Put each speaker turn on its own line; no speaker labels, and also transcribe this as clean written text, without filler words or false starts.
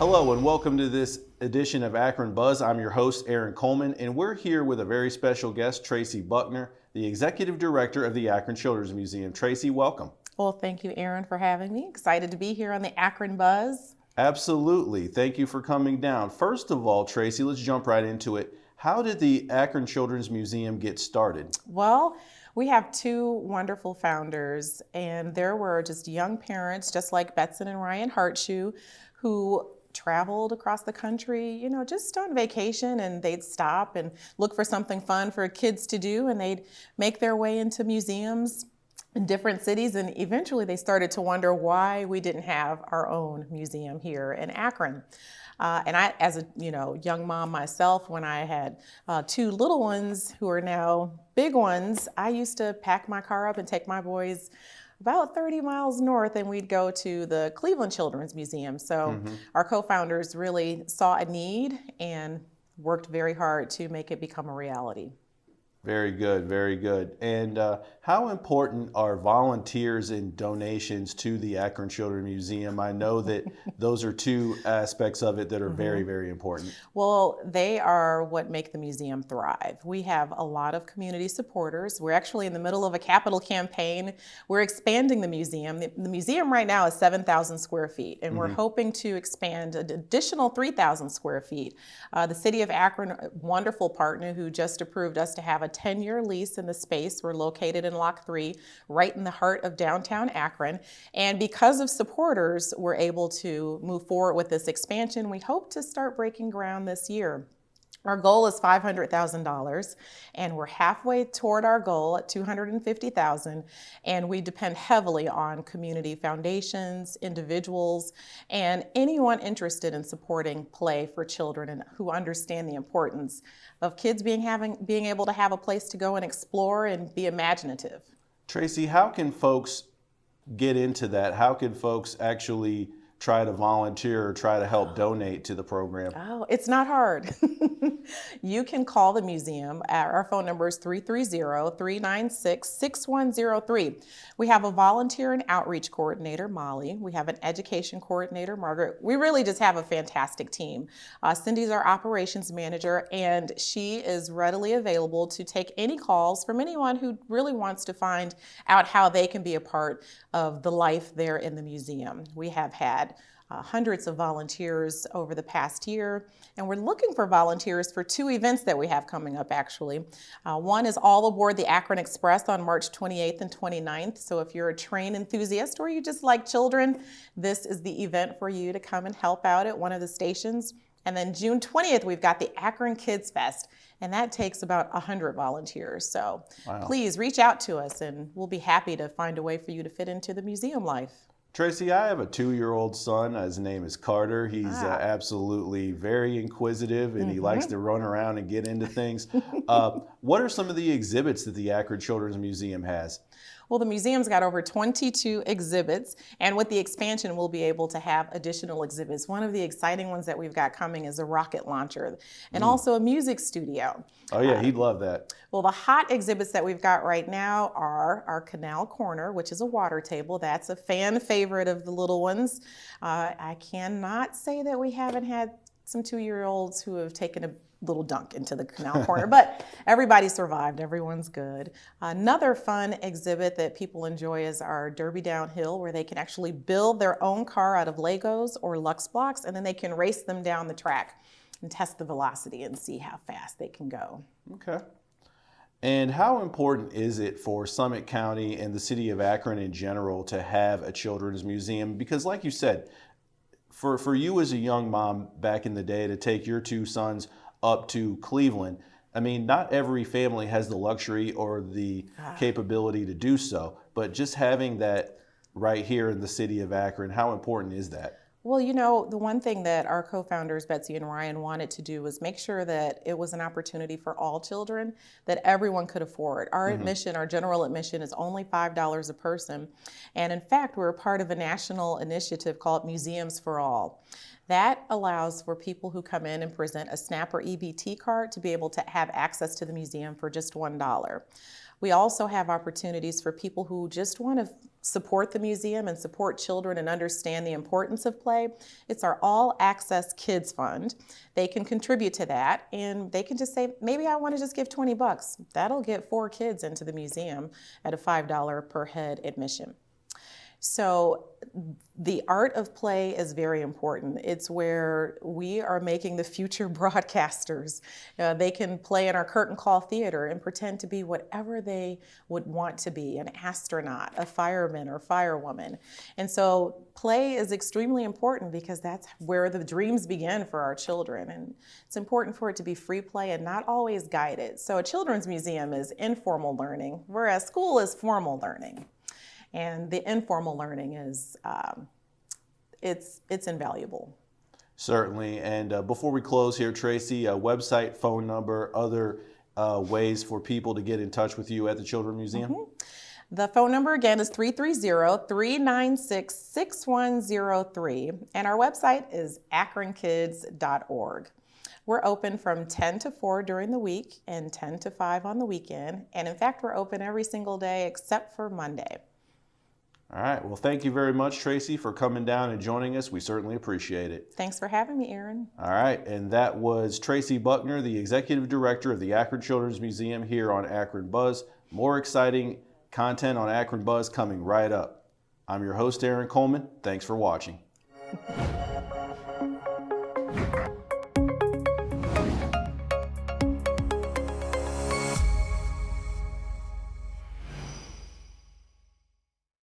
Hello and welcome to this edition of Akron Buzz. I'm your host, Aaron Coleman, and we're here with a very special guest, Traci Buckner, the Executive Director of the Akron Children's Museum. Traci, welcome.
Well, thank you, Aaron, for having me. Excited to be here on the Akron Buzz.
Absolutely. Thank you for coming down. First of all, Traci, let's jump right into it. How did the Akron Children's Museum get started?
Well, we have two wonderful founders, and there were just young parents, just like Betson and Ryan Hartshoe, who traveled across the country, just on vacation, and they'd stop and look for something fun for kids to do, and they'd make their way into museums in different cities, and eventually they started to wonder why we didn't have our own museum here in Akron. And I, as a young mom myself, when I had two little ones who are now big ones, I used to pack my car up and take my boys about 30 miles north, and we'd go to the Cleveland Children's Museum. So our co-founders really saw a need and worked very hard to make it become a reality.
Very good, very good. And how important are volunteers and donations to the Akron Children's Museum? I know that those are two aspects of it that are very, very important.
Well, they are what make the museum thrive. We have a lot of community supporters. We're actually in the middle of a capital campaign. We're expanding the museum. The museum right now is 7,000 square feet, and we're hoping to expand an additional 3,000 square feet. The city of Akron, a wonderful partner who just approved us to have a 10-year lease in the space. We're located in Lock 3, right in the heart of downtown Akron. And because of supporters, we're able to move forward with this expansion. We hope to start breaking ground this year. Our goal is $500,000, and we're halfway toward our goal at $250,000, and we depend heavily on community foundations, individuals, and anyone interested in supporting play for children and who understand the importance of kids being able to have a place to go and explore and be imaginative.
Traci, how can folks get into that? How can folks actually try to volunteer or try to help donate to the program?
Oh, it's not hard. You can call the museum. Our phone number is 330-396-6103. We have a volunteer and outreach coordinator, Molly. We have an education coordinator, Margaret. We really just have a fantastic team. Cindy's our operations manager, and she is readily available to take any calls from anyone who really wants to find out how they can be a part of the life there in the museum. We have had hundreds of volunteers over the past year, and we're looking for volunteers for two events that we have coming up, actually. One is all aboard the Akron Express on March 28th and 29th. So if you're a train enthusiast or you just like children, this is the event for you to come and help out at one of the stations. And then June 20th, we've got the Akron Kids Fest, and that takes about 100 volunteers. So Please reach out to us, and we'll be happy to find a way for you to fit into the museum life.
Traci, I have a 2-year-old son. His name is Carter. He's absolutely very inquisitive, and he likes to run around and get into things. What are some of the exhibits that the Akron Children's Museum has?
Well, the museum's got over 22 exhibits, and with the expansion, we'll be able to have additional exhibits. One of the exciting ones that we've got coming is a rocket launcher, and also a music studio.
Oh yeah, he'd love that.
Well, the hot exhibits that we've got right now are our Canal Corner, which is a water table. That's a fan favorite of the little ones. I cannot say that we haven't had some 2-year-olds who have taken a little dunk into the Canal Corner, but everybody survived. Everyone's good. Another fun exhibit that people enjoy is our Derby Downhill, where they can actually build their own car out of Legos or Lux blocks, and then they can race them down the track and test the velocity and see how fast they can go.
Okay. And how important is it for Summit County and the city of Akron in general to have a children's museum? Because like you said, for you as a young mom back in the day to take your two sons up to Cleveland, I mean, not every family has the luxury or the capability to do so, but just having that right here in the city of Akron, how important is that?
Well, the one thing that our co-founders, Betsy and Ryan, wanted to do was make sure that it was an opportunity for all children that everyone could afford. Our admission, our general admission, is only $5 a person. And in fact, we're a part of a national initiative called Museums for All. That allows for people who come in and present a SNAP or EBT card to be able to have access to the museum for just $1. We also have opportunities for people who just want to support the museum and support children and understand the importance of play. It's our All Access Kids Fund. They can contribute to that, and they can just say, maybe I want to just give 20 bucks. That'll get 4 kids into the museum at a $5 per head admission. So the art of play is very important. It's where we are making the future broadcasters. They can play in our curtain call theater and pretend to be whatever they would want to be, an astronaut, a fireman or firewoman. And so play is extremely important because that's where the dreams begin for our children. And it's important for it to be free play and not always guided. So a children's museum is informal learning, whereas school is formal learning. And the informal learning is, it's invaluable.
Certainly. And before we close here, Traci, website, phone number, other ways for people to get in touch with you at the Children's Museum?
Mm-hmm. The phone number again is 330-396-6103. And our website is akronkids.org. We're open from 10 to 4 during the week and 10 to 5 on the weekend. And in fact, we're open every single day except for Monday.
All right. Well, thank you very much, Traci, for coming down and joining us. We certainly appreciate it.
Thanks for having me, Aaron.
All right. And that was Traci Buckner, the Executive Director of the Akron Children's Museum here on Akron Buzz. More exciting content on Akron Buzz coming right up. I'm your host, Aaron Coleman. Thanks for watching.